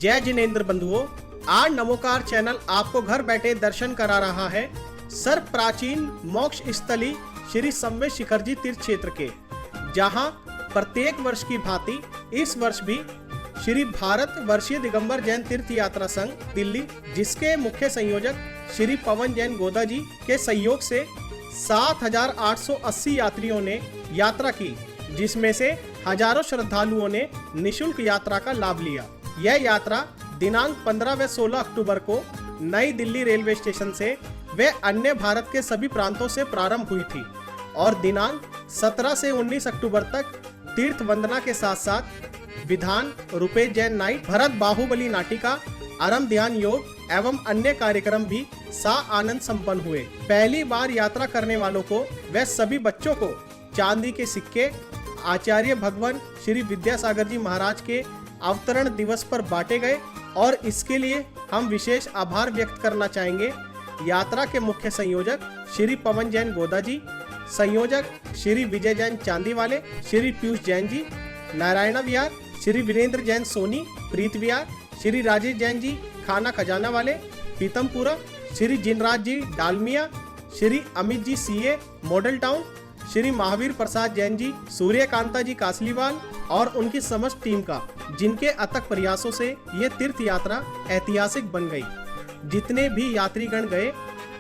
जय जिनेंद्र बंधुओं, आज नमोकार चैनल आपको घर बैठे दर्शन करा रहा है सर्व प्राचीन मोक्ष स्थली श्री सम्मेद शिखरजी तीर्थ क्षेत्र के, जहां प्रत्येक वर्ष की भांति इस वर्ष भी श्री भारत वर्षीय दिगंबर जैन तीर्थ यात्रा संघ दिल्ली, जिसके मुख्य संयोजक श्री पवन जैन गोदा जी के सहयोग से 7,880 यात्रियों ने यात्रा की, जिसमें से हजारों श्रद्धालुओं ने निशुल्क यात्रा का लाभ लिया। यह यात्रा दिनांक 15 व 16 अक्टूबर को नई दिल्ली रेलवे स्टेशन से व अन्य भारत के सभी प्रांतों से प्रारंभ हुई थी और दिनांक 17 से 19 अक्टूबर तक तीर्थ वंदना के साथ साथ विधान, रुपेश जैन नाइट, भरत बाहुबली नाटिका, आरम ध्यान योग एवं अन्य कार्यक्रम भी सा आनंद संपन्न हुए। पहली बार यात्रा करने वालों को व सभी बच्चों को चांदी के सिक्के आचार्य भगवान श्री विद्यासागर जी महाराज के अवतरण दिवस पर बांटे गए और इसके लिए हम विशेष आभार व्यक्त करना चाहेंगे यात्रा के मुख्य संयोजक श्री पवन जैन गोदा जी, संयोजक श्री विजय जैन चांदी वाले, श्री पीयूष जैन जी नारायणा विहार, श्री वीरेंद्र जैन सोनी प्रीत विहार, श्री राजेश जैन जी खाना खजाना वाले Pitampura, Shri Jinraj ji Dalmia, Shri Amit ji CA Model Town, Shri Mahavir Prasad Jain ji, Suryakanta ji Kasliwal और उनकी समस्त टीम का, जिनके अथक प्रयासों से ये तीर्थ यात्रा ऐतिहासिक बन गई। जितने भी यात्रीगण गए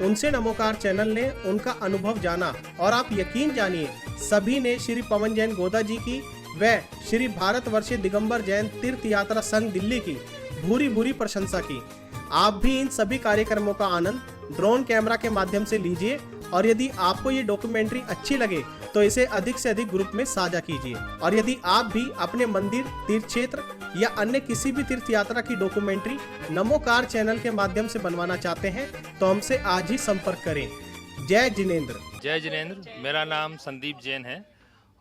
उनसे नमोकार चैनल ने उनका अनुभव जाना और आप यकीन जानिए सभी ने श्री पवन जैन गोदा जी की व श्री भारत वर्षीय दिगंबर जैन तीर्थ यात्रा संघ दिल्ली की भूरी भूरी प्रशंसा की। आप भी इन सभी कार्यक्रमों का आनंद ड्रोन कैमरा के माध्यम से लीजिए और यदि आपको ये डॉक्यूमेंट्री अच्छी लगे तो इसे अधिक से अधिक ग्रुप में साझा कीजिए। और यदि आप भी अपने मंदिर, तीर्थ क्षेत्र या अन्य किसी भी तीर्थ यात्रा की डॉक्यूमेंट्री नमोकार चैनल के माध्यम से बनवाना चाहते हैं तो हमसे आज ही संपर्क करें। जय जिनेंद्र। जय जिनेंद्र। मेरा नाम संदीप जैन है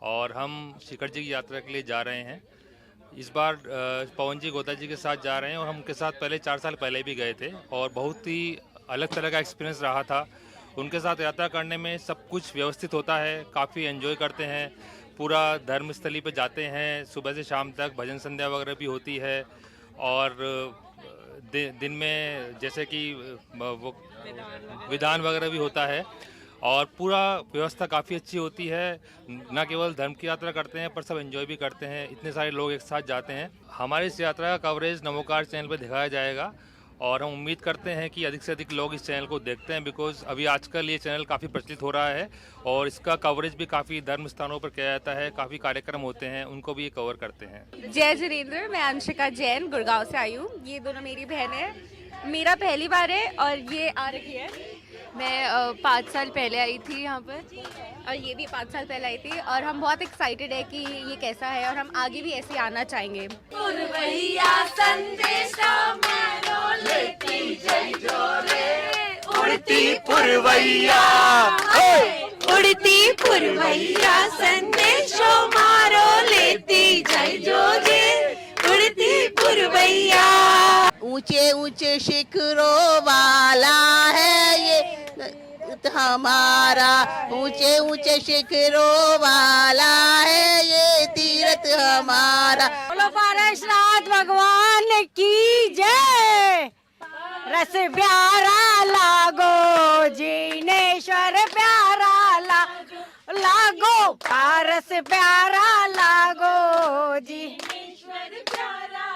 और हम शिखर जी की यात्रा के लिए जा रहे हैं। इस बार पवन जी गोदा जी के साथ जा रहे हैं और हम उनके साथ पहले 4 साल पहले भी गए थे और बहुत ही अलग तरह का एक्सपीरियंस रहा था। उनके साथ यात्रा करने में सब कुछ व्यवस्थित होता है, काफ़ी एंजॉय करते हैं, पूरा धर्मस्थली पे जाते हैं, सुबह से शाम तक भजन संध्या वगैरह भी होती है और दिन में जैसे कि वो विधान वगैरह भी होता है और पूरा व्यवस्था काफ़ी अच्छी होती है। न केवल धर्म की यात्रा करते हैं पर सब एंजॉय भी करते हैं, इतने सारे लोग एक साथ जाते हैं। हमारी इस यात्रा का कवरेज नमोकार चैनल पर दिखाया जाएगा और हम उम्मीद करते हैं कि अधिक से अधिक लोग इस चैनल को देखते हैं, बिकॉज अभी आजकल ये चैनल काफ़ी प्रचलित हो रहा है और इसका कवरेज भी काफ़ी धर्म स्थानों पर किया जाता है, काफ़ी कार्यक्रम होते हैं, उनको भी ये कवर करते हैं। जय जिनेंद्र। मैं अंशिका जैन गुड़गांव से आई हूँ। ये दोनों मेरी बहन है। मेरा पहली बार है और ये आ रही है। मैं 5 साल पहले आई थी यहाँ पर और ये भी 5 साल पहले आई थी और हम बहुत एक्साइटेड है कि ये कैसा है और हम आगे भी ऐसे आना चाहेंगे। उड़ती पुरवैया, उड़ती पुरवैया संदेशो मारो लेती जय जो जे, उड़ती पुरवैया। ऊंचे ऊंचे शिखरों वाला है ये हमारा, ऊंचे ऊंचे शिखरों वाला है ये तीर्थ हमारा। बोलो पारसनाथ भगवान की जय। रस प्यारा लागो जिनेश्वर प्यारा लागो, पारस प्यारा लागो जिनेश्वर प्यारा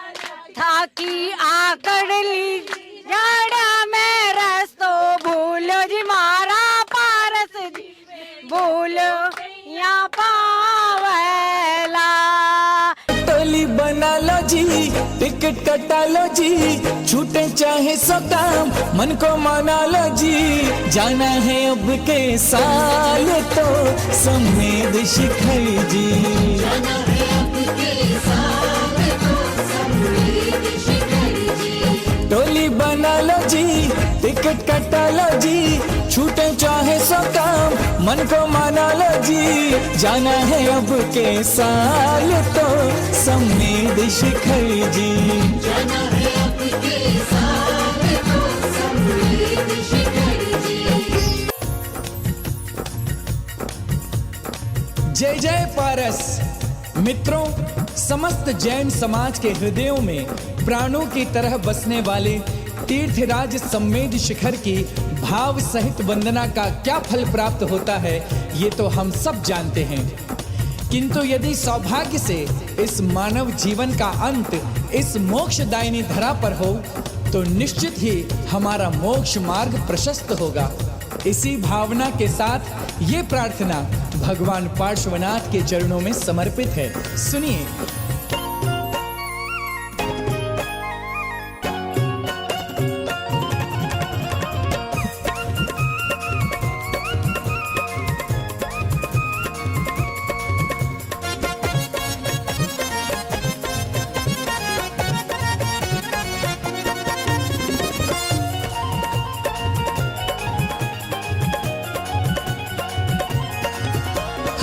था कि आकड़ ली जाड़ा में रस्तो भूलो जी मारा पारस जी भूलो या पावेला। टोली बना लो जी, टिकट कटा लो जी, छूटे चाहे सो काम मन को मना लो जी। जाना है अब के साल तो सम्मेद शिखर जी, जाना है अब के साल तो सम्मेद शिखर जी। टोली बना लो जी, टिकट कटा लो जी, छूटे चाहे सो काम मन को मना लो जी। जाना है अब के साल तो सम्मेद शिखर जी, जाना है अब के साल तो सम्मेद शिखर जी। जय जय पारस मित्रों, समस्त जैन समाज के हृदयों में प्राणों की तरह बसने वाले तीर्थराज सम्मेद शिखर की भाव सहित वंदना का क्या फल प्राप्त होता है ये तो हम सब जानते हैं। किंतु यदि सौभाग्य से इस मानव जीवन का अंत इस मोक्षदायिनी धरा पर हो तो निश्चित ही हमारा मोक्ष मार्ग प्रशस्त होगा। इसी भावना के साथ ये प्रार्थना भगवान पार्श्वनाथ के चरणों में समर्पित है। सुनिए।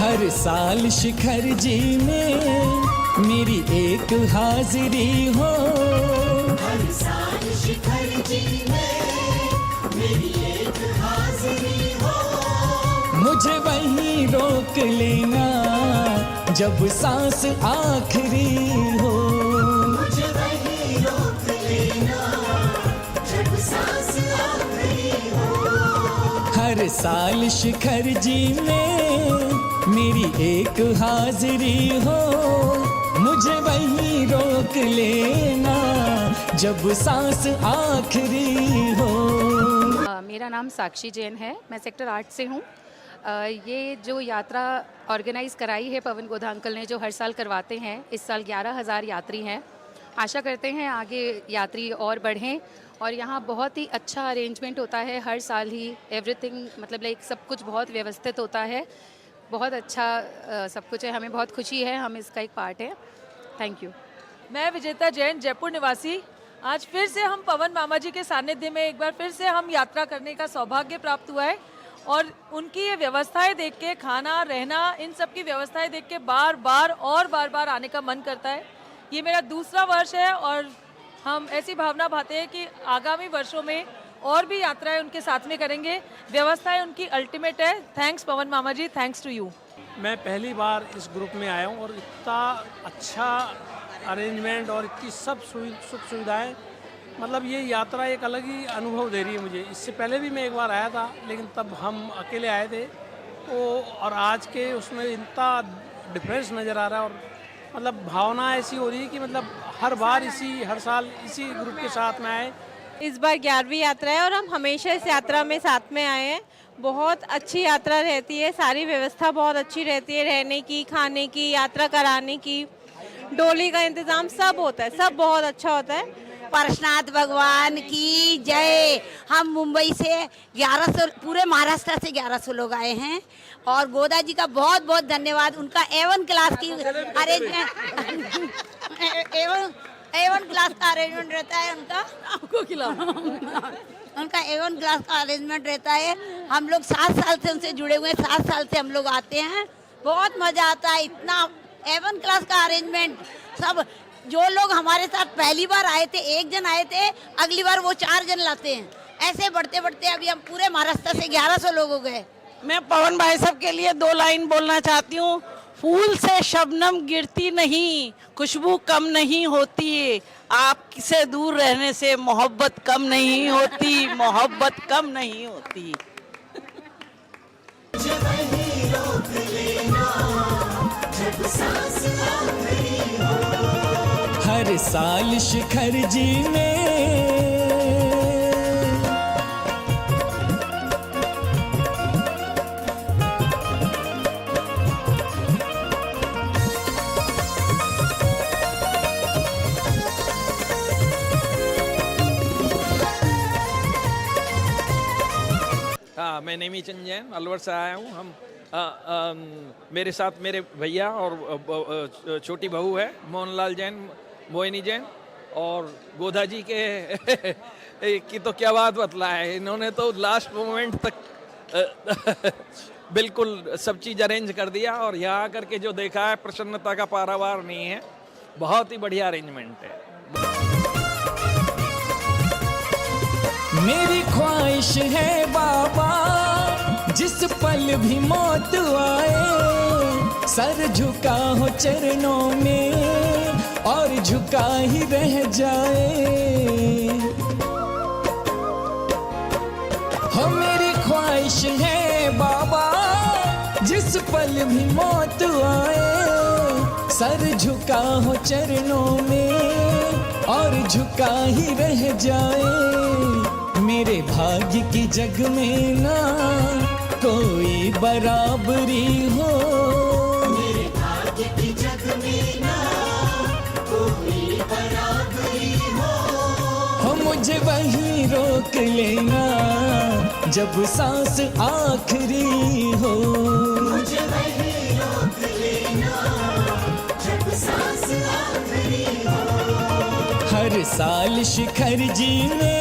हर साल शिखर जी में मेरी एक हाजिरी हो, हर साल शिखर जी में मेरी एक हाजिरी हो, मुझे वहीं रोक लेना जब सांस आखिरी हो, मुझे वहीं रोक लेना जब सांस आखिरी हो। हर साल शिखर जी में मेरी एक हाजिरी हो, मुझे वहीं रोक लेना जब सांस आखिरी हो। मेरा नाम साक्षी जैन है, मैं सेक्टर 8 से हूँ। ये जो यात्रा ऑर्गेनाइज़ कराई है पवन गोधा अंकल ने, जो हर साल करवाते हैं, इस साल 11,000 यात्री हैं। आशा करते हैं आगे यात्री और बढ़ें और यहाँ बहुत ही अच्छा अरेंजमेंट होता है हर साल ही। एवरीथिंग मतलब लाइक सब कुछ बहुत व्यवस्थित होता है, बहुत अच्छा सब कुछ है। हमें बहुत खुशी है, हम इसका एक पार्ट है। Thank you. मैं विजेता जैन, जयपुर निवासी। आज फिर से हम पवन मामा जी के सानिध्य में एक बार फिर से हम यात्रा करने का सौभाग्य प्राप्त हुआ है और उनकी ये व्यवस्थाएं देख के, खाना रहना, इन सब की व्यवस्थाएं देख के बार बार आने का मन करता है। ये मेरा दूसरा वर्ष है और हम ऐसी भावना भाते हैं कि आगामी वर्षों में और भी यात्राएं उनके साथ में करेंगे। व्यवस्थाएं उनकी अल्टीमेट है। थैंक्स पवन मामा जी, थैंक्स टू यू। मैं पहली बार इस ग्रुप में आया हूँ और इतना अच्छा अरेंजमेंट और इतनी सब सुख सुविधाएं, मतलब ये यात्रा एक अलग ही अनुभव दे रही है मुझे। इससे पहले भी मैं एक बार आया था लेकिन तब हम अकेले आए थे तो, और आज के उसमें इतना डिफरेंस नज़र आ रहा है और मतलब भावना ऐसी हो रही है कि मतलब हर साल इसी ग्रुप के साथ में आए। इस बार 11वीं यात्रा है और हम हमेशा इस यात्रा में साथ में आए हैं। बहुत अच्छी यात्रा रहती है, सारी व्यवस्था बहुत अच्छी रहती है, रहने की, खाने की, यात्रा कराने की, डोली का इंतजाम सब होता है, सब बहुत अच्छा होता है। पार्श्वनाथ भगवान की जय। हम मुंबई से 1100, पूरे महाराष्ट्र से 1100 लोग आए हैं और गोदा जी का बहुत बहुत धन्यवाद। उनका A1 क्लास की अरेंजमेंट A1 क्लास का अरेंजमेंट रहता है उनका। आपको उनका A1 क्लास का अरेंजमेंट रहता है। हम लोग 7 साल से उनसे जुड़े हुए हैं, 7 साल से हम लोग आते हैं, बहुत मजा आता है। इतना A1 क्लास का अरेंजमेंट, सब जो लोग हमारे साथ पहली बार आए थे, 1 जन आए थे, अगली बार वो 4 जन लाते हैं। ऐसे बढ़ते बढ़ते अभी हम पूरे महाराष्ट्र से 1100 लोग हो गए। मैं पवन भाई साहब के लिए 2 लाइन बोलना चाहती हूँ। फूल से शबनम गिरती नहीं, खुशबू कम नहीं होती, आपसे दूर रहने से मोहब्बत कम नहीं होती, मोहब्बत कम नहीं होती। हर साल शिखर जी में हाँ, मैं नेमीचंद जैन अलवर से आया हूँ। हम मेरे साथ मेरे भैया और छोटी बहू है मोहनलाल जैन, मोहिनी जैन, और गोधा जी के की तो क्या बात बतलाए, इन्होंने तो लास्ट मोमेंट तक बिल्कुल सब चीज़ अरेंज कर दिया और यहाँ आकर के जो देखा है प्रसन्नता का पारावार नहीं है। बहुत ही बढ़िया अरेंजमेंट है। मेरी ख्वाहिश है बाबा जिस पल भी मौत आए, सर झुका हो चरणों में और झुका ही रह जाए। हो मेरी ख्वाहिश है बाबा, जिस पल भी मौत आए, सर झुका हो चरणों में और झुका ही रह जाए। मेरे भाग्य की जग में ना कोई बराबरी हो, मेरे भाग्य की जग में ना कोई बराबरी हो। मुझे वहीं रोक लेना जब सांस आखिरी हो, मुझे वहीं रोक लेना जब सांस आखिरी हो। हर साल शिखर जी ने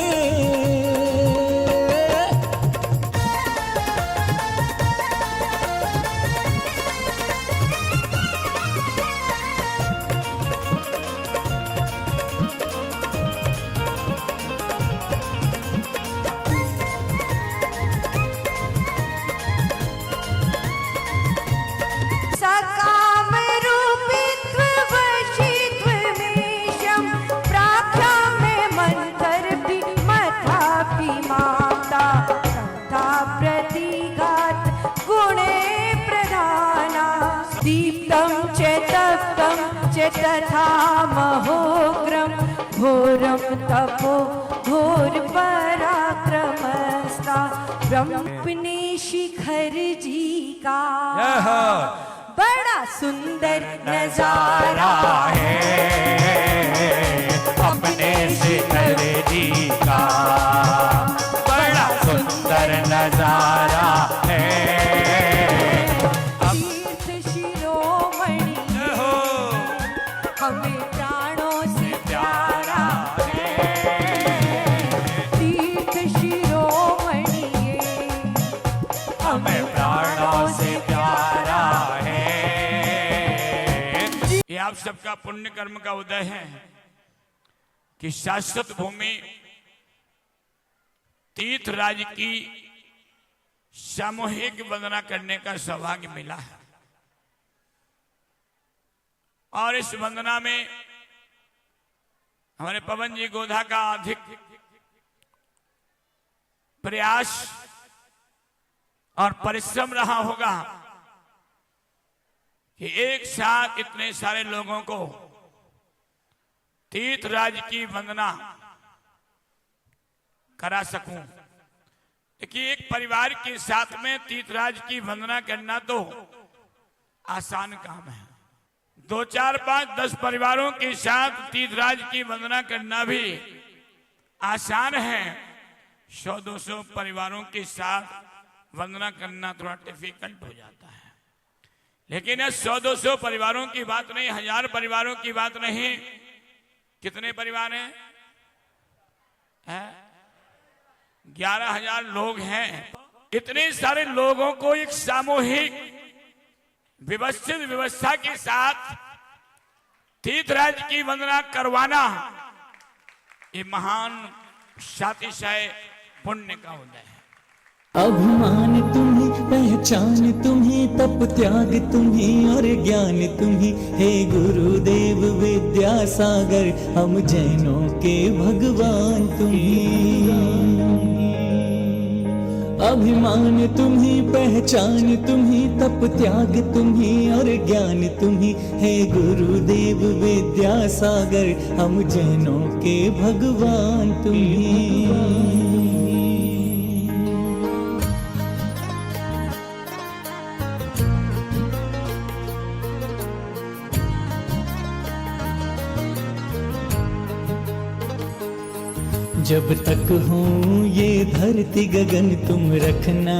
तथा महोग्रम घोरम तपो घोर पराक्रमस्ता ब्रह्मने शिखर जी का बड़ा सुंदर नजारा है। अपने शिखर जी का बड़ा सुंदर नजारा है। हमें प्राणों से प्यारा है, तीर्थ शिरोमणि हमें प्राणों से प्यारा है। ये आप सबका पुण्य कर्म का उदय है कि शाश्वत भूमि तीर्थराज की सामूहिक वंदना करने का सौभाग्य मिला है। और इस वंदना में हमारे पवन जी गोधा का अधिक प्रयास और परिश्रम रहा होगा कि एक साथ इतने सारे लोगों को तीर्थराज की वंदना करा सकूं। देखिए, एक परिवार के साथ में तीर्थराज की वंदना करना तो आसान काम है। 2, 4, 5, 10 परिवारों के साथ तीर्थराज की वंदना करना भी आसान है। 100-200 परिवारों के साथ वंदना करना थोड़ा डिफिकल्ट हो जाता है। लेकिन 100-200 परिवारों की बात नहीं, 1000 परिवारों की बात नहीं। कितने परिवार हैं? 11,000 लोग हैं। इतने सारे लोगों को एक सामूहिक व्यवस्थित व्यवस्था के साथ तीर्थराज की वंदना करवाना, ये महान शातिशय पुण्य का उदय है। अभिमान तुम्ही, पहचान तुम्ही, तप त्याग तुम्ही और ज्ञान तुम्ही, हे गुरुदेव विद्यासागर, हम जैनों के भगवान तुम्ही। अभिमान तुम्ही, पहचान तुम्ही, तप त्याग तुम्ही और ज्ञान तुम्ही, हे गुरुदेव विद्यासागर, हम जैनों के भगवान तुम्ही। जब तक हूँ ये धरती गगन तुम रखना,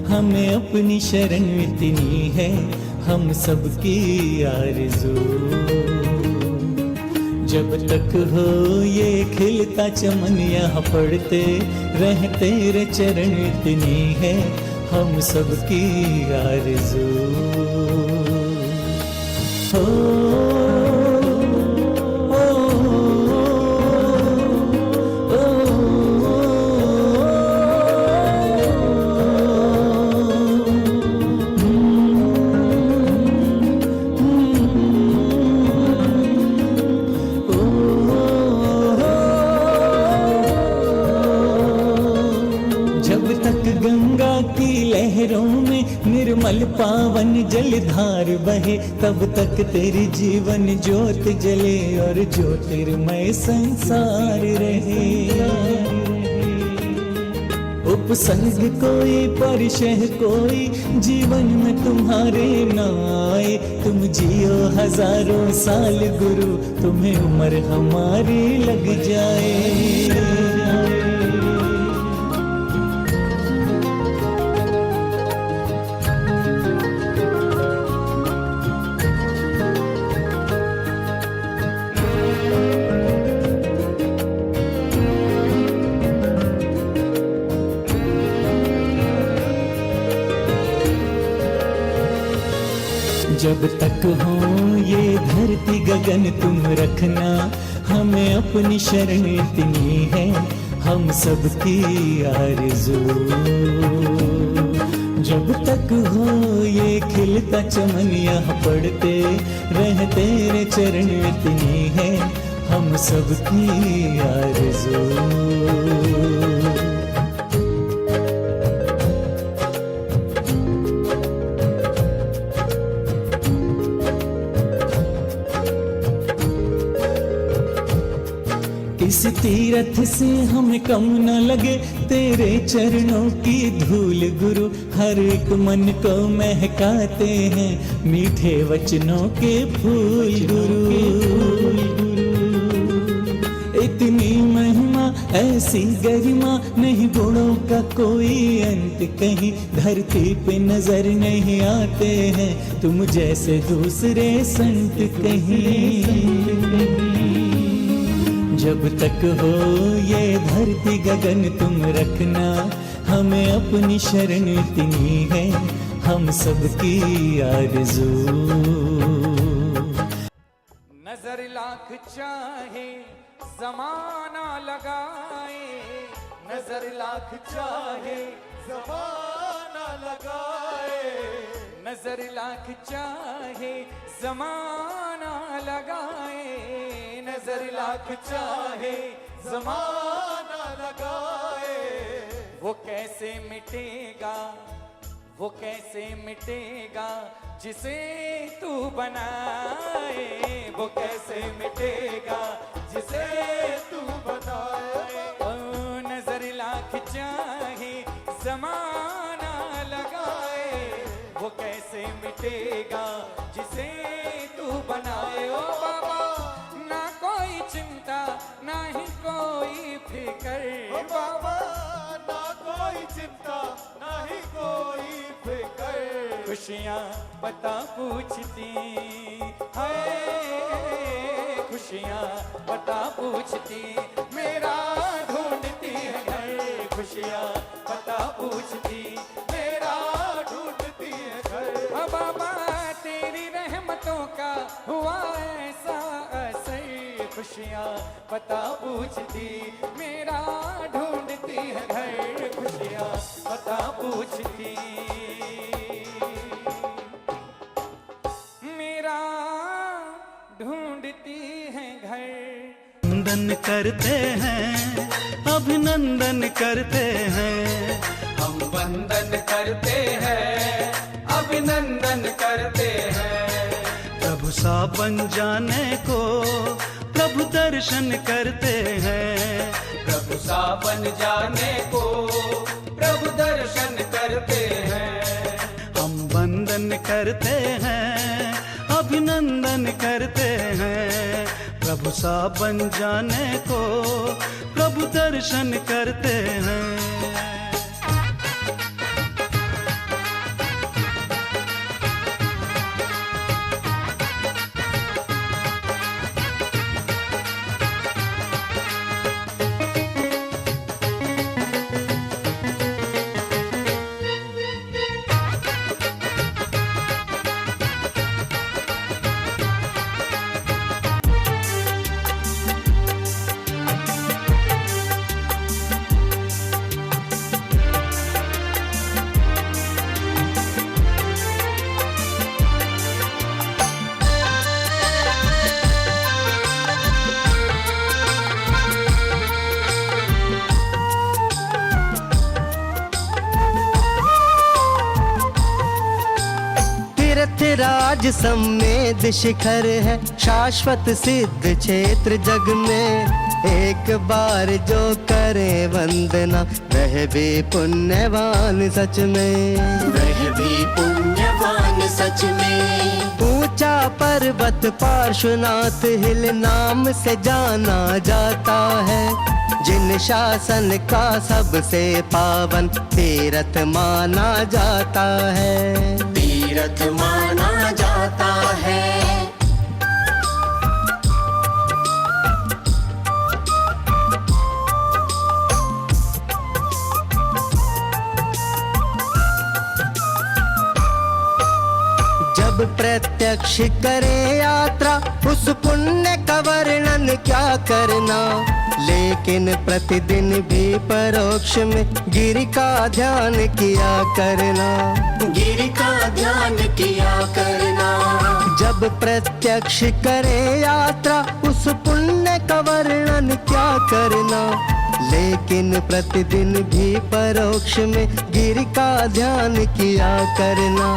हमें अपनी शरण इतनी है, हम सबकी आरज़ू। जब तक हो ये खिलता चमन यहाँ पड़ते रहते रे चरण इतनी है, हम सबकी आरज़ू। लहरों में निर्मल पावन जलधार बहे, तब तक तेरी जीवन ज्योत जले और ज्योतिर्मय संसार रहे। उपसर्ग कोई परिशह कोई जीवन में तुम्हारे न आए, तुम जियो हजारों साल गुरु, तुम्हें उम्र हमारी लग जाए। जब तक हो ये धरती गगन तुम रखना, हमें अपनी शरण इतनी है, हम सबकी आरज़ू। जब तक हो ये खिलता चमन यहाँ पड़ते रह तेरे चरण इतनी है, हम सबकी आरज़ू। इस तीरथ से हमें कम न लगे तेरे चरणों की धूल गुरु, हर एक मन को महकाते हैं मीठे वचनों के फूल गुरु। इतनी महिमा ऐसी गरिमा, नहीं गुणों का कोई अंत कहीं, धरती पे नजर नहीं आते हैं तुम जैसे दूसरे संत कहीं। जब तक हो ये धरती गगन तुम रखना, हमें अपनी शरण इतनी है, हम सबकी आरज़ू। नजर लाख चाहे ज़माना लगाए, नजर लाख चाहे ज़माना लगाए, नजर लाख चाहे ज़माना लगाए, नजर लाख चाहे ज़माना लगाए, वो कैसे मिटेगा, वो कैसे मिटेगा जिसे तू बनाए, वो कैसे मिटेगा जिसे तू बनाए। ओ नजर लाख चाहे ज़माना लगाए, वो कैसे मिटेगा जिसे तू बनाए। ओ बाबा ना कोई चिंता ना ही कोई फिकर, बाबा ना कोई चिंता ना ही कोई फिकर, खुशियाँ बता पूछती है, खुशियाँ बता पूछती मेरा ढूंढती है घर, खुशियाँ बता पूछती मेरा ढूंढती है घर। बाबा तेरी रहमतों का हुआ ऐसा असर, खुशियाँ बता पूछती मेरा ढूंढती है घर, खुशियाँ बता पूछती मेरा ढूंढती है घर। वंदन करते हैं, अभिनंदन करते हैं, हम वंदन करते हैं, अभिनंदन करते हैं। प्रभु सा बन जाने को प्रभु दर्शन करते हैं, प्रभु सा बन जाने को प्रभु दर्शन करते हैं। हम वंदन करते हैं, अभिनंदन करते हैं, प्रभु सा बन जाने को प्रभु दर्शन करते हैं। राज समेत शिखर है, शाश्वत सिद्ध क्षेत्र जग में। एक बार जो करे वंदना, वह भी पुण्यवान सच में, वह भी पुण्यवान सच में। ऊंचा पर्वत पार्श्वनाथ हिल नाम से जाना जाता है, जिन शासन का सबसे पावन तीर्थ माना जाता है, तीर्थ माना जाता है। जब प्रत्यक्ष करे यात्रा, उस पुण्य का वर्णन क्या करना, लेकिन प्रतिदिन भी परोक्ष में गिरि का ध्यान किया करना, गिरि का ध्यान किया करना। जब प्रत्यक्ष करे यात्रा, उस पुण्य का वर्णन क्या करना, लेकिन प्रतिदिन भी परोक्ष में गिरि का ध्यान किया करना।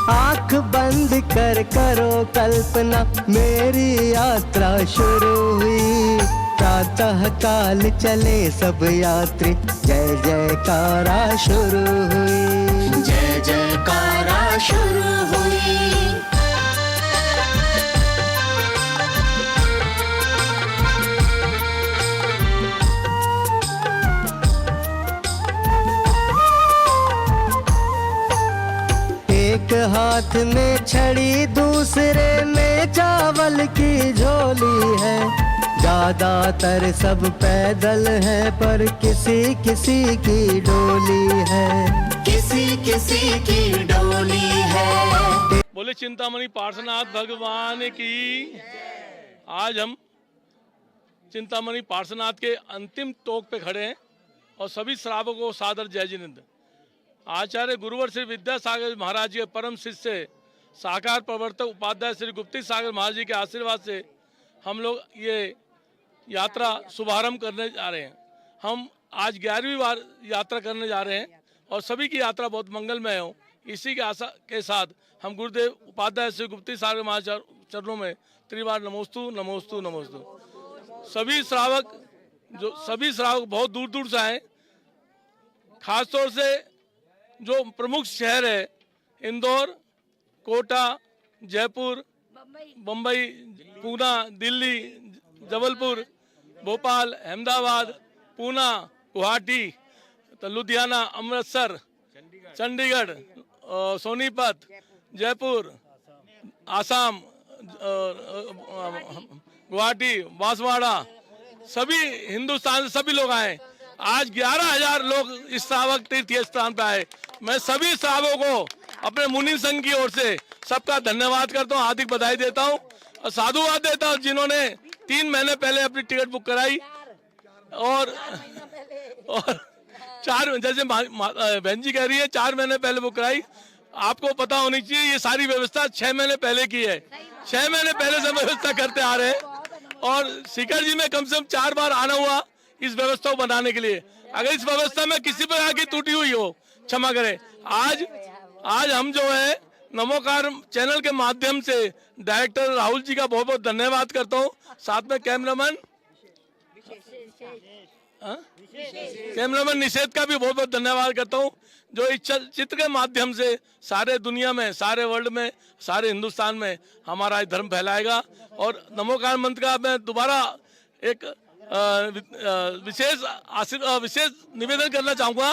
आंख बंद कर करो कल्पना, मेरी यात्रा शुरू हुई, प्रातः काल चले सब यात्री, जय जयकारा शुरू हुई, जय जयकारा शुरू हुई। एक हाथ में छड़ी, दूसरे में चावल की झोली है, ज्यादातर सब पैदल है, पर किसी किसी की डोली है, किसी किसी की डोली है। बोले चिंतामणि पार्श्वनाथ भगवान की। आज हम चिंतामणि पार्श्वनाथ के अंतिम टोक पे खड़े हैं और सभी श्रावकों को सादर जय जिनेंद्र। आचार्य गुरुवर श्री विद्यासागर महाराज के परम शिष्य साकार प्रवर्तक उपाध्याय श्री गुप्ती सागर महाराज जी के आशीर्वाद से हम लोग ये यात्रा शुभारंभ करने जा रहे हैं। हम आज 11वीं बार यात्रा करने जा रहे हैं और सभी की यात्रा बहुत मंगलमय हो, इसी के आशा के साथ हम गुरुदेव उपाध्याय श्री गुप्ती सागर महाराज चरणों में त्रिवार नमोस्तु नमोस्तु नमोस्तु। सभी श्रावक बहुत दूर दूर से आए, खासतौर से जो प्रमुख शहर है इंदौर, कोटा, जयपुर, बम्बई, पूना, दिल्ली, जबलपुर, भोपाल, अहमदाबाद, पूना, गुवाहाटी, तो लुधियाना, अमृतसर, चंडीगढ़, सोनीपत, जयपुर, आसाम, गुवाहाटी, बांसवाड़ा, सभी हिंदुस्तान से सभी लोग आए। आज 11,000 लोग इस श्रावक तीर्थ स्थान पर आए। मैं सभी श्रावकों को अपने मुनि संघ की ओर से सबका धन्यवाद करता हूँ, हार्दिक बधाई देता हूँ और साधुवाद देता हूँ जिन्होंने 3 महीने पहले अपनी टिकट बुक कराई और 4 जैसे बहन जी कह रही है 4 महीने पहले बुक कराई। आपको पता होनी चाहिए ये सारी व्यवस्था 6 महीने पहले की है। 6 महीने पहले से व्यवस्था करते आ रहे हैं और शिखर जी में कम से कम 4 बार आना हुआ इस व्यवस्था को बनाने के लिए। अगर इस व्यवस्था में किसी प्रकार की त्रुटि हुई हो क्षमा करें। आज हम जो है नमोकार चैनल के माध्यम से डायरेक्टर राहुल जी का बहुत बहुत धन्यवाद करता हूँ, साथ में कैमरामैन निषेध का भी बहुत बहुत धन्यवाद करता हूँ, जो इस चित्र के माध्यम से सारे दुनिया में, सारे वर्ल्ड में, सारे हिंदुस्तान में हमारा धर्म फैलाएगा। और नमोकार मंत्र का मैं दोबारा एक विशेष निवेदन करना चाहूंगा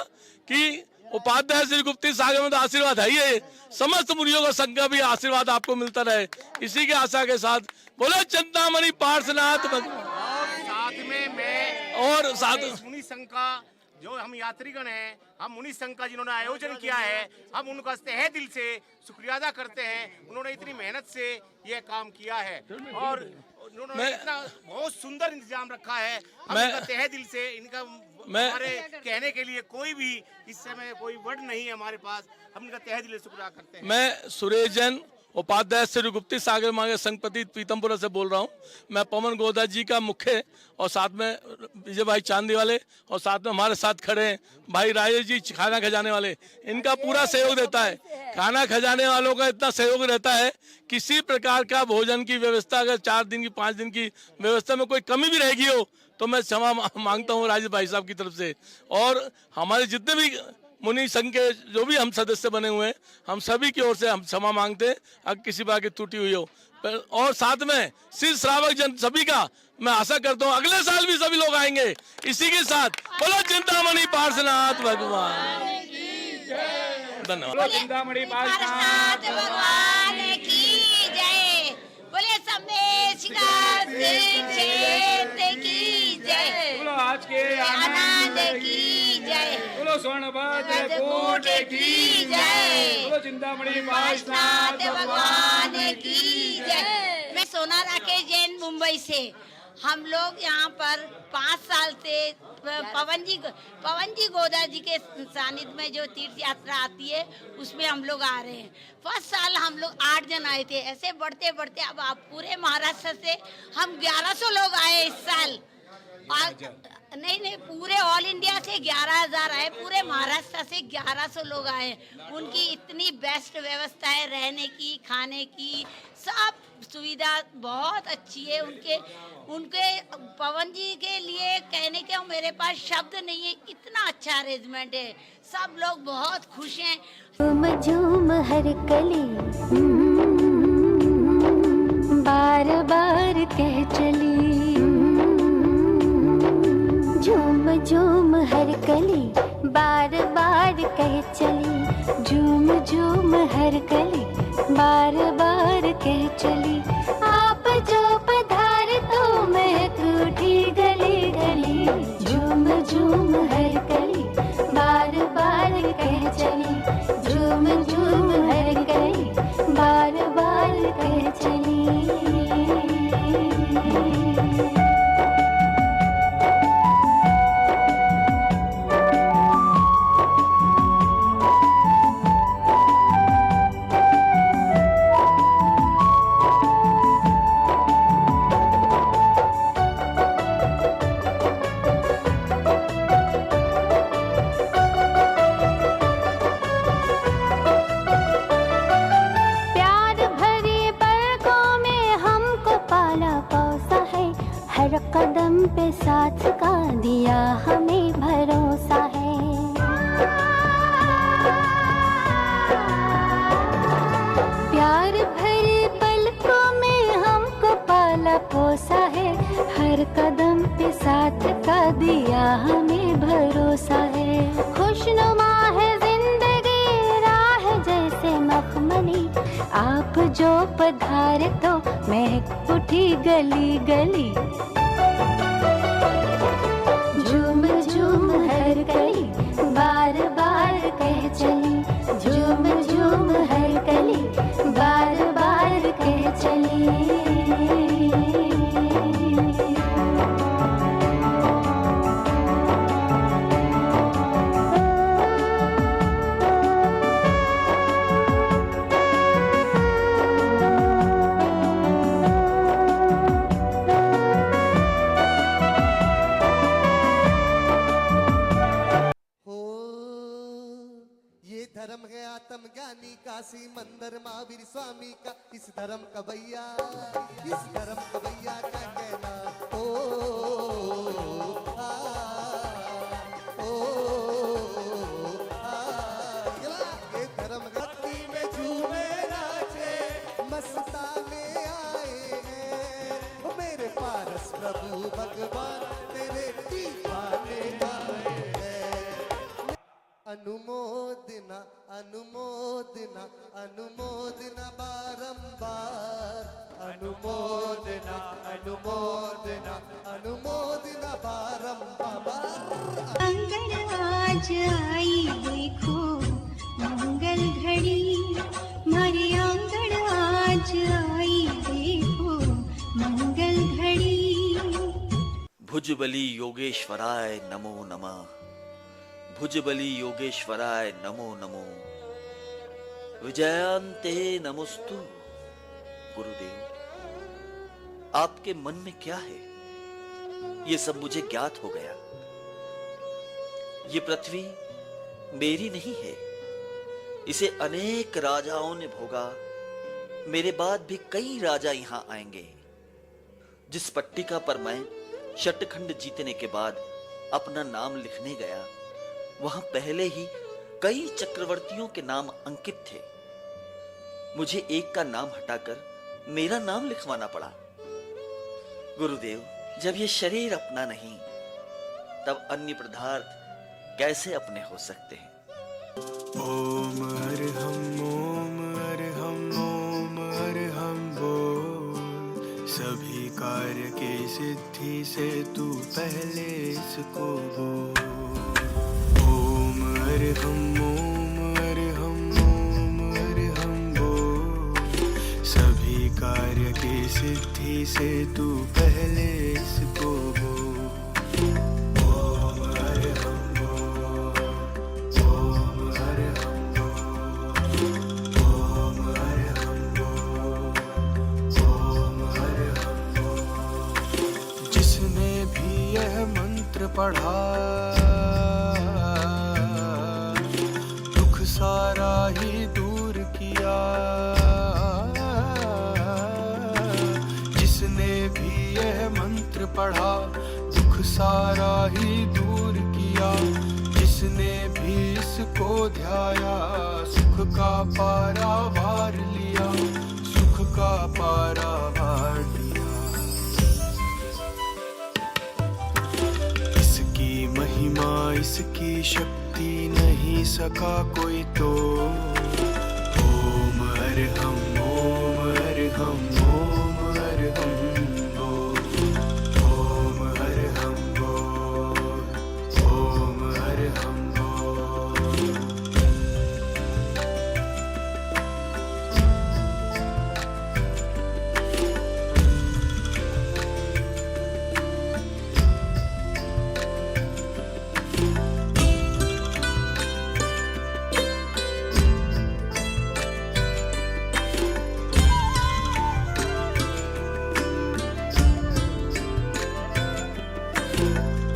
कि उपाध्याय श्री गुप्ती सागर में तो आशीर्वाद है ही, समस्त मुनियों का संघ का भी आशीर्वाद आपको मिलता रहे, इसी के आशा के साथ बोलो चिंतामणि पार्श्वनाथ। साथ में मैं और साथ मुनि संघ का जो हम यात्रीगण हैं, हम मुनि संघ का जिन्होंने आयोजन किया है, हम उनका तहे दिल से शुक्रिया अदा करते हैं। उन्होंने इतनी मेहनत से ये काम किया है और उन्होंने इतना बहुत सुंदर इंतजाम रखा है। हम इनका तहे दिल से इनका हमारे कहने के लिए कोई भी इस समय कोई वर्ड नहीं है हमारे पास, हम इनका तहे दिल से शुक्रिया करते हैं। मैं सुरेश जैन उपाध्याय श्री गुप्ती सागर मांगे संघपति पीतमपुरा से बोल रहा हूँ। मैं पवन गोदा जी का मुख्य और साथ में विजय भाई चांदी वाले और साथ में हमारे साथ खड़े हैं भाई राजेश जी खाना खजाने वाले, इनका पूरा सहयोग देता है। खाना खजाने वालों का इतना सहयोग रहता है, किसी प्रकार का भोजन की व्यवस्था अगर 4 दिन की 5 दिन की व्यवस्था में कोई कमी भी रहेगी हो तो मैं क्षमा मांगता हूँ राजेश भाई साहब की तरफ से। और हमारे जितने भी मुनि संघ के जो भी हम सदस्य बने हुए हैं, हम सभी की ओर से हम क्षमा मांगते हैं अगर किसी बात की त्रुटि हुई हो। और साथ में श्री श्रावक जन सभी का मैं आशा करता हूँ अगले साल भी सभी लोग आएंगे। इसी के साथ बोलो चिंतामणि पार्श्वनाथ भगवान, धन्यवाद। चिंतामणि पार्श्वनाथ भगवान की जय, बोले सम्मेशिका क्षेत्र की जय, बोलो आज के आनंद की जय, बोलो स्वर्णभद्र कोट की जय, बोलो चिंतामणि पार्श्वनाथ भगवान की जय। मैं सोना राकेश जैन मुंबई से। हम लोग यहाँ पर 5 साल से पवन जी गोदा जी के सानिध्य में जो तीर्थ यात्रा आती है उसमें हम लोग आ रहे हैं। फर्स्ट साल हम लोग 8 जन आए थे, ऐसे बढ़ते बढ़ते अब आप पूरे महाराष्ट्र से हम 1100 लोग आए इस साल। नहीं पूरे ऑल इंडिया से 11,000 आए, पूरे महाराष्ट्र से 1100 लोग आए। उनकी इतनी बेस्ट व्यवस्था है रहने की, खाने की, सब सुविधा बहुत अच्छी है। उनके पवन जी के लिए कहने के मेरे पास शब्द नहीं है, इतना अच्छा अरेंजमेंट है। सब लोग बहुत खुश हैं। झूम झूम हर कली बार बार कह चली, झूम झूम हर कली बार बार कह चली, झूम झूम हर कली बार बार कह चली। आप जो पधार तो महक उठी गली गली, झूम झूम हर कली बार बार कह चली, झूम झूम हर कली बार बार कह चली। हर कदम पे साथ का दिया हमें भरोसा है। प्यार भरे पलकों में हमको पाला पोसा है, हर कदम पे साथ का दिया हमें भरोसा है। खुशनुमा है जिंदगी राह जैसे मखमली, आप जो पधारे तो महक उठी गली गली, झूम झूम हर कली बार बार कह चली, झूम झूम हर कली बार बार कह चली। आत्मज्ञानी काशी मंदिर महावीर स्वामी का, इस धर्म का भैया, इस धर्म का भैया क्या कहना। ओ आ, ओ आ, ये धर्म भक्ति में झूमे नाचे मस्ताने आए हैं, मेरे पारस प्रभु भगवान तेरे दीवाने आए हैं। अनुमोदना अनुमोदना अनुमोदना बारंबार, अनुमोदना अनुमोदना अनुमोदना बारंबार। अंगन आज आई देखो मंगल घड़ी, मारी आंगन आज आई देखो मंगल घड़ी। भुजबली योगेश्वराय नमो नमः, भुजबली योगेश्वराय नमो नमो, विजयांते नमोस्तु गुरुदेव, आपके मन में क्या है ये सब मुझे ज्ञात हो गया। ये पृथ्वी मेरी नहीं है, इसे अनेक राजाओं ने भोगा। मेरे बाद भी कई राजा यहां आएंगे। जिस पट्टिका पर मैं शतखंड जीतने के बाद अपना नाम लिखने गया, वहां पहले ही कई चक्रवर्तियों के नाम अंकित थे। मुझे एक का नाम हटाकर मेरा नाम लिखवाना पड़ा। गुरुदेव, जब ये शरीर अपना नहीं, तब अन्य पदार्थ कैसे अपने हो सकते हैं? ओम अरहम ओम अरहम ओम अरहम बोल, सभी कार्य के सिद्धि से तू पहले इसको बोल। ओम अरहम ओम अरहम ओम अरहम बोल, सभी कार्य के सिद्धि से तू पहले इसको बोल। पढ़ा दुख सारा ही दूर किया। जिसने भी यह मंत्र पढ़ा दुख सारा ही दूर किया। जिसने भी इसको ध्याया सुख का पारावार लिया, सुख का पारावार लिया। महिमा इसकी शक्ति नहीं सका कोई तो। ओम अरहम ओम अरहम ओम अरहम बोल, ओम अरहम बोल, ओम अरहम बोल।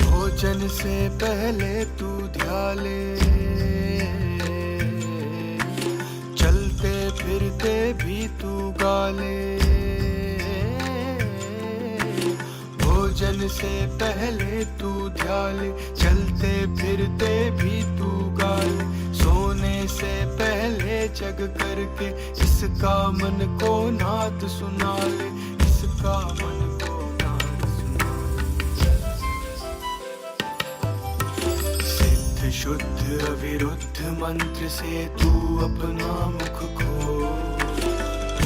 भोजन से पहले तू ध्याले, चलते फिरते भी तू गाले। भोजन से पहले तू ध्याले, चलते फिरते भी तू गाले। सोने से पहले जग करके इसका मन को नाद सुना ले, इसका मन को नाद सुना ले। शुद्ध अविरुद्ध मंत्र से तू अपना मुख खोल।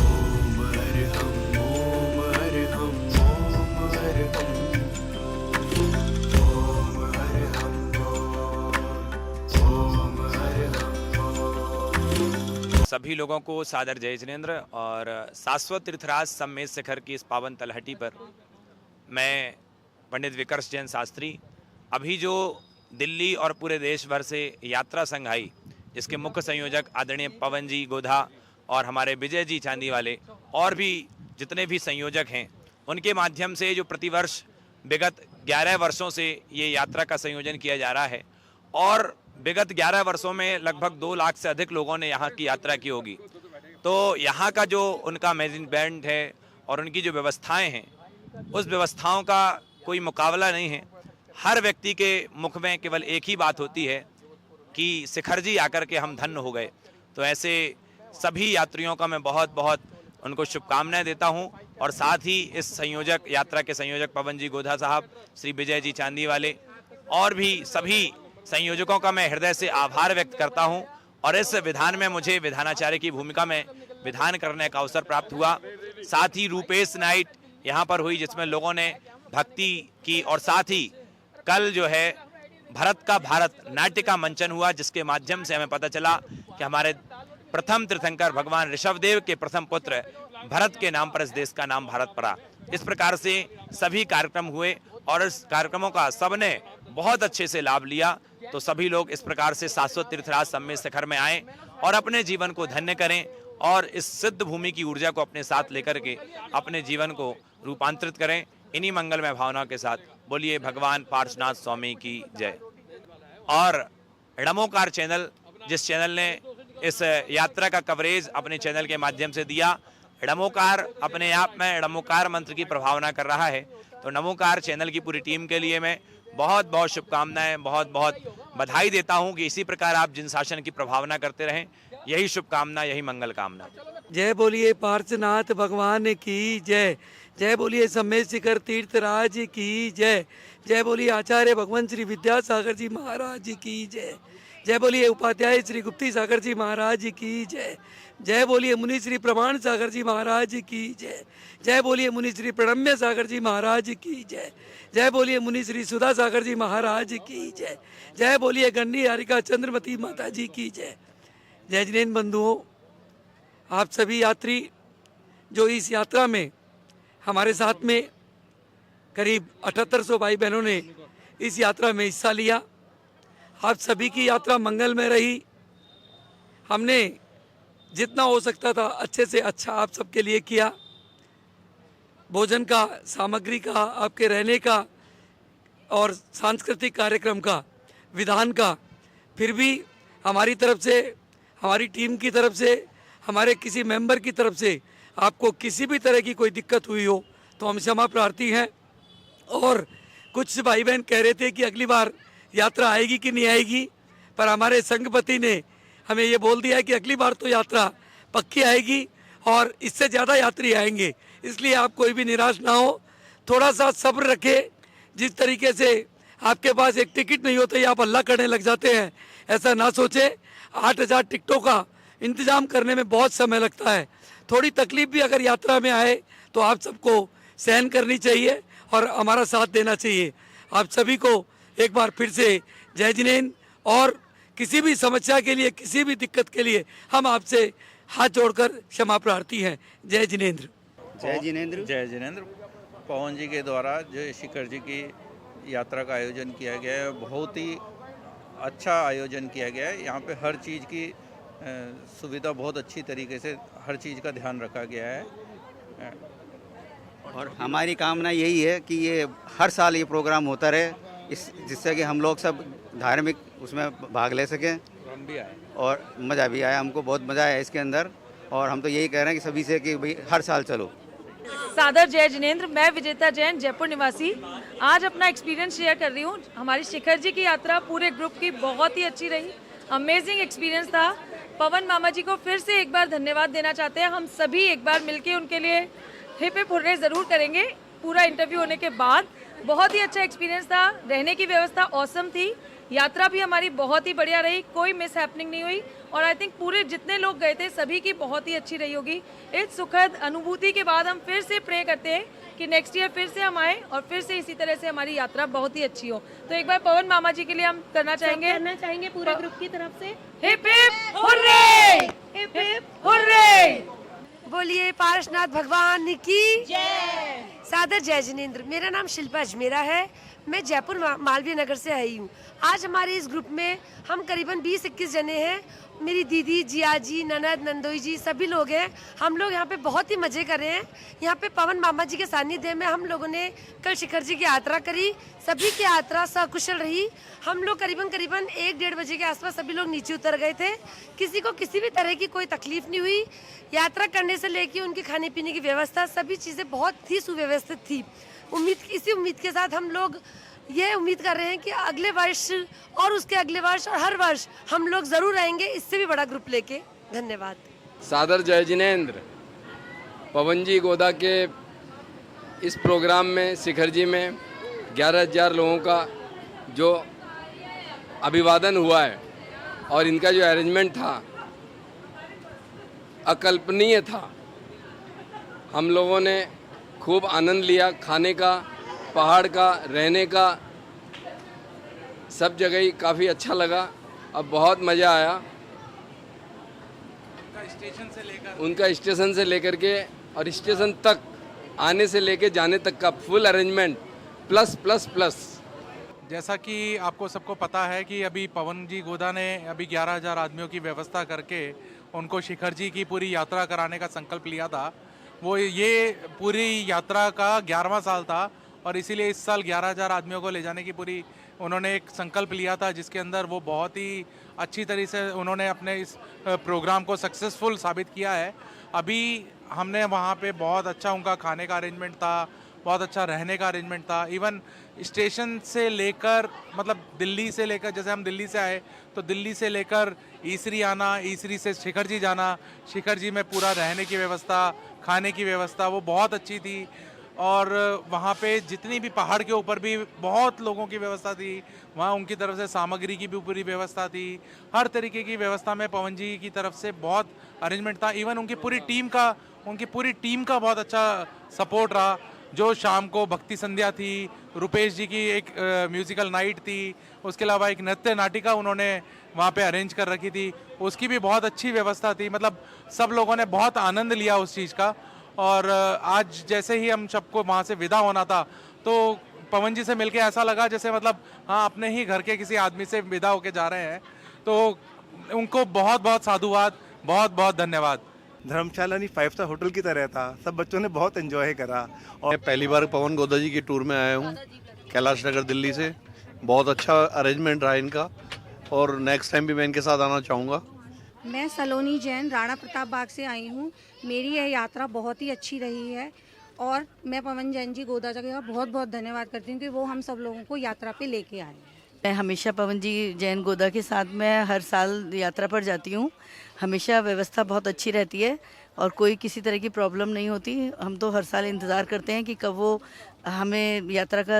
ओम अरहम ओम अरहम ओम अरहम ओम अरहम ओम अरहम। सभी लोगों को सादर जय जिनेंद्र। और शाश्वत तीर्थराज सम्मेद शिखर की इस पावन तलहटी पर मैं पंडित विकर्ष जैन शास्त्री अभी जो दिल्ली और पूरे देश भर से यात्रा संघ आई, जिसके मुख्य संयोजक आदरणीय पवन जी गोधा और हमारे विजय जी चांदी वाले और भी जितने भी संयोजक हैं, उनके माध्यम से जो प्रतिवर्ष विगत 11 वर्षों से ये यात्रा का संयोजन किया जा रहा है और विगत 11 वर्षों में लगभग 2 लाख से अधिक लोगों ने यहाँ की यात्रा की होगी। तो यहाँ का जो उनका मैनेजमेंट है और उनकी जो व्यवस्थाएं हैं, उस व्यवस्थाओं का कोई मुकाबला नहीं है। हर व्यक्ति के मुख में केवल एक ही बात होती है कि शिखर जी आकर के हम धन्य हो गए। तो ऐसे सभी यात्रियों का मैं बहुत बहुत उनको शुभकामनाएं देता हूं। और साथ ही इस संयोजक यात्रा के संयोजक पवन जी गोधा साहब, श्री विजय जी चांदी वाले और भी सभी संयोजकों का मैं हृदय से आभार व्यक्त करता हूं। और इस विधान में मुझे विधानाचार्य की भूमिका में विधान करने का अवसर प्राप्त हुआ। साथ ही रूपेश नाइट यहाँ पर हुई, जिसमें लोगों ने भक्ति की। और साथ ही कल जो है भरत का भारत नाट्य का मंचन हुआ, जिसके माध्यम से हमें पता चला कि हमारे प्रथम तीर्थंकर भगवान ऋषभदेव के प्रथम पुत्र भरत के नाम पर इस देश का नाम भारत पड़ा। इस प्रकार से सभी कार्यक्रम हुए और इस कार्यक्रमों का सबने बहुत अच्छे से लाभ लिया। तो सभी लोग इस प्रकार से शाश्वत तीर्थराज सम्मेद शिखर में आएं और अपने जीवन को धन्य करें और इस सिद्ध भूमि की ऊर्जा को अपने साथ लेकर के अपने जीवन को रूपांतरित करें। इन्हीं मंगलमय भावना के साथ बोलिए भगवान पार्श्वनाथ स्वामी की जय। और णमोकार चैनल, जिस चैनल ने इस यात्रा का कवरेज अपने चैनल के माध्यम से दिया, णमोकार अपने आप में णमोकार मंत्र की प्रभावना कर रहा है। तो णमोकार चैनल की पूरी टीम के लिए मैं बहुत बहुत शुभकामनाएं, बहुत बहुत बधाई देता हूं कि इसी प्रकार आप जिन शासन की प्रभावना करते रहें। यही शुभकामना, यही मंगल कामना। जय बोलिए पार्श्वनाथ भगवान की जय। जय बोलिए सम्मेद शिखर तीर्थराज की जय। जय बोलिए आचार्य भगवान श्री विद्यासागर जी महाराज की जय। जय बोलिए उपाध्याय श्री गुप्ती सागर जी महाराज की जय। जय बोलिए मुनि श्री प्रमाण सागर जी महाराज की जय। जय बोलिए मुनि श्री प्रणम्य सागर जी महाराज की जय। जय बोलिए मुनि श्री सुधा सागर जी महाराज की जय। जय बोलिए गंडी हारिका चंद्रमती माता जी की जय। जय जिनेन्द्र बंधुओं, आप सभी यात्री जो इस यात्रा में हमारे साथ में करीब 7800 भाई बहनों ने इस यात्रा में हिस्सा लिया, आप सभी की यात्रा मंगलमय रही। हमने जितना हो सकता था अच्छे से अच्छा आप सबके लिए किया। भोजन का, सामग्री का, आपके रहने का और सांस्कृतिक कार्यक्रम का, विधान का, फिर भी हमारी तरफ से, हमारी टीम की तरफ से, हमारे किसी मेंबर की तरफ से आपको किसी भी तरह की कोई दिक्कत हुई हो तो हम क्षमा प्रार्थी हैं। और कुछ भाई बहन कह रहे थे कि अगली बार यात्रा आएगी कि नहीं आएगी, पर हमारे संघपति ने हमें ये बोल दिया है कि अगली बार तो यात्रा पक्की आएगी और इससे ज़्यादा यात्री आएंगे। इसलिए आप कोई भी निराश ना हो, थोड़ा सा सब्र रखें। जिस तरीके से आपके पास एक टिकट नहीं होते आप हल्ला करने लग जाते हैं, ऐसा ना सोचें। 8000 टिकटों का इंतजाम करने में बहुत समय लगता है। थोड़ी तकलीफ भी अगर यात्रा में आए तो आप सबको सहन करनी चाहिए और हमारा साथ देना चाहिए। आप सभी को एक बार फिर से जय जिनेन्द्र, और किसी भी समस्या के लिए, किसी भी दिक्कत के लिए हम आपसे हाथ जोड़कर क्षमा प्रार्थी हैं। जय जिनेन्द्र। जय जिनेन्द्र। जय जिनेन्द्र। पवन जी के द्वारा जो शिखर जी की यात्रा का आयोजन किया गया है, बहुत ही अच्छा आयोजन किया गया है। यहाँ पे हर चीज़ की सुविधा बहुत अच्छी तरीके से, हर चीज़ का ध्यान रखा गया है। और हमारी कामना यही है कि ये हर साल ये प्रोग्राम होता रहे, जिससे कि हम लोग सब धार्मिक उसमें भाग ले सकें। हम भी आए और मज़ा भी आया, हमको बहुत मज़ा आया इसके अंदर। और हम तो यही कह रहे हैं कि सभी से कि भाई हर साल चलो। सादर जय जिनेन्द्र। मैं विजेता जैन, जयपुर निवासी, आज अपना एक्सपीरियंस शेयर कर रही हूँ। हमारी शिखर जी की यात्रा पूरे ग्रुप की बहुत ही अच्छी रही, अमेजिंग एक्सपीरियंस था। पवन मामा जी को फिर से एक बार धन्यवाद देना चाहते हैं। हम सभी एक बार मिलके उनके लिए हिप हिप हुर्रे ज़रूर करेंगे पूरा इंटरव्यू होने के बाद। बहुत ही अच्छा एक्सपीरियंस था, रहने की व्यवस्था ऑसम थी, यात्रा भी हमारी बहुत ही बढ़िया रही, कोई मिस हैपनिंग नहीं हुई। और आई थिंक पूरे जितने लोग गए थे सभी की बहुत ही अच्छी रही होगी। इस सुखद अनुभूति के बाद हम फिर से प्रे करते हैं कि नेक्स्ट ईयर फिर से हम आए और फिर से इसी तरह से हमारी यात्रा बहुत ही अच्छी हो। तो एक बार पवन मामा जी के लिए हम करना चाहेंगे पूरे ग्रुप की तरफ से hip hip hurray, hip hip hurray. बोलिए पार्श्वनाथ भगवान की जय। सादर जय जिनेन्द्र। मेरा नाम शिल्पा अजमेरा है, मैं जयपुर मालवीय नगर से आई हूँ। आज हमारे इस ग्रुप में हम करीबन 20-21 जने हैं। मेरी दीदी, जिया जी, ननद, नंदोई जी सभी लोग हैं। हम लोग यहाँ पे बहुत ही मज़े कर रहे हैं। यहाँ पे पवन मामा जी के सानिध्य में हम लोगों ने कल शिखर जी की यात्रा करी। सभी की यात्रा सकुशल रही। हम लोग करीबन 1-1:30 बजे के आसपास सभी लोग नीचे उतर गए थे। किसी को किसी भी तरह की कोई तकलीफ नहीं हुई। यात्रा करने से लेके उनकी खाने पीने की व्यवस्था, सभी चीज़ें बहुत ही सुव्यवस्थित थी। इसी उम्मीद के साथ हम लोग ये उम्मीद कर रहे हैं कि अगले वर्ष और उसके अगले वर्ष और हर वर्ष हम लोग ज़रूर आएंगे, इससे भी बड़ा ग्रुप लेके। धन्यवाद। सादर जय जिनेन्द्र। पवन जी गोदा के इस प्रोग्राम में, शिखर जी में 11,000 लोगों का जो अभिवादन हुआ है और इनका जो अरेंजमेंट था अकल्पनीय था। हम लोगों ने खूब आनंद लिया, खाने का, पहाड़ का, रहने का, सब जगह ही काफ़ी अच्छा लगा। अब बहुत मज़ा आया। उनका स्टेशन से लेकर के और स्टेशन तक आने से लेकर जाने तक का full arrangement plus plus plus. जैसा कि आपको सबको पता है कि अभी पवन जी गोदा ने अभी 11,000 आदमियों की व्यवस्था करके उनको शिखर जी की पूरी यात्रा कराने का संकल्प लिया था। वो ये पूरी यात्रा का 11वां साल था और इसीलिए इस साल 11,000 आदमियों को ले जाने की पूरी उन्होंने एक संकल्प लिया था, जिसके अंदर वो बहुत ही अच्छी तरीके से उन्होंने अपने इस प्रोग्राम को सक्सेसफुल साबित किया है। अभी हमने वहाँ पे बहुत अच्छा उनका खाने का अरेंजमेंट था, बहुत अच्छा रहने का अरेंजमेंट था। इवन स्टेशन से लेकर मतलब दिल्ली से लेकर, जैसे हम दिल्ली से आए तो दिल्ली से लेकर ईसरी आना, ईसरी से शिखर जी जाना, शिखर जी में पूरा रहने की व्यवस्था, खाने की व्यवस्था वो बहुत अच्छी थी। और वहाँ पे जितनी भी पहाड़ के ऊपर भी बहुत लोगों की व्यवस्था थी, वहाँ उनकी तरफ से सामग्री की भी पूरी व्यवस्था थी। हर तरीके की व्यवस्था में पवन जी की तरफ से बहुत अरेंजमेंट था। इवन उनकी पूरी टीम का बहुत अच्छा सपोर्ट रहा। जो शाम को भक्ति संध्या थी, रुपेश जी की एक म्यूजिकल नाइट थी, उसके अलावा एक नृत्य नाटिका उन्होंने वहाँ पे अरेंज कर रखी थी, उसकी भी बहुत अच्छी व्यवस्था थी। मतलब सब लोगों ने बहुत आनंद लिया उस चीज़ का। और आज जैसे ही हम सबको वहाँ से विदा होना था तो पवन जी से मिलके ऐसा लगा जैसे मतलब हाँ अपने ही घर के किसी आदमी से विदा होके जा रहे हैं। तो उनको बहुत बहुत साधुवाद, बहुत बहुत धन्यवाद। धर्मशाला नहीं 5 स्टार होटल की तरह था, सब बच्चों ने बहुत एंजॉय करा। और मैं पहली बार पवन गोदा जी की टूर में आया हूँ कैलाश नगर दिल्ली से। बहुत अच्छा अरेंजमेंट रहा इनका और नेक्स्ट टाइम भी मैं इनके साथ आना चाहूँगा। मैं सलोनी जैन राणा प्रताप बाग से आई हूँ। मेरी यह यात्रा बहुत ही अच्छी रही है और मैं पवन जैन जी गोदा जी का बहुत बहुत धन्यवाद करती हूँ कि वो हम सब लोगों को यात्रा पे लेके आए। मैं हमेशा पवन जी जैन गोदा के साथ में हर साल यात्रा पर जाती हूँ। हमेशा व्यवस्था बहुत अच्छी रहती है और कोई किसी तरह की प्रॉब्लम नहीं होती। हम तो हर साल इंतज़ार करते हैं कि कब वो हमें यात्रा का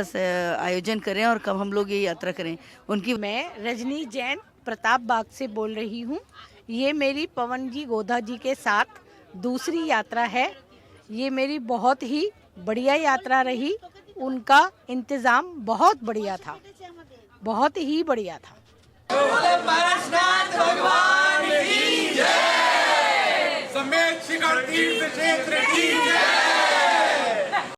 आयोजन करें और कब हम लोग ये यात्रा करें उनकी। मैं रजनी जैन प्रताप बाग से बोल रही हूँ। ये मेरी पवन जी गोदा जी के साथ दूसरी यात्रा है। ये मेरी बहुत ही बढ़िया यात्रा रही। उनका इंतज़ाम बहुत बढ़िया था, बहुत ही बढ़िया था। समेत शिखर तीर्थ क्षेत्र की जय।